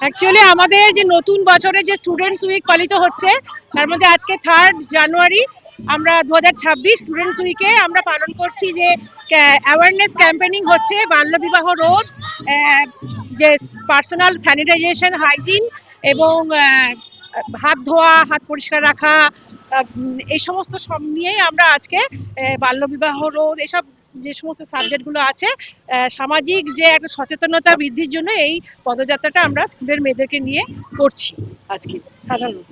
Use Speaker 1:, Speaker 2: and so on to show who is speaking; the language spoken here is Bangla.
Speaker 1: অ্যাকচুয়ালি আমাদের যে নতুন বছরের যে স্টুডেন্টস উইক পালিত হচ্ছে তার মধ্যে আজকে 3rd জানুয়ারি আমরা 2026 স্টুডেন্টস উইকে আমরা পালন করছি যে অ্যাওয়ারনেস ক্যাম্পেনিং হচ্ছে বাল্যবিবাহ রোধ, যে পার্সোনাল স্যানিটাইজেশন হাইজিন এবং হাত ধোয়া, হাত পরিষ্কার রাখা, এই সমস্ত সব নিয়েই আমরা আজকে বাল্যবিবাহ রোধ এসব যে সমস্ত সাবজেক্টগুলো আছে সামাজিক যে একটা সচেতনতা বৃদ্ধির জন্য এই পদযাত্রাটা আমরা স্কুলের মেয়েদেরকে নিয়ে করছি আজকে সাধারণত।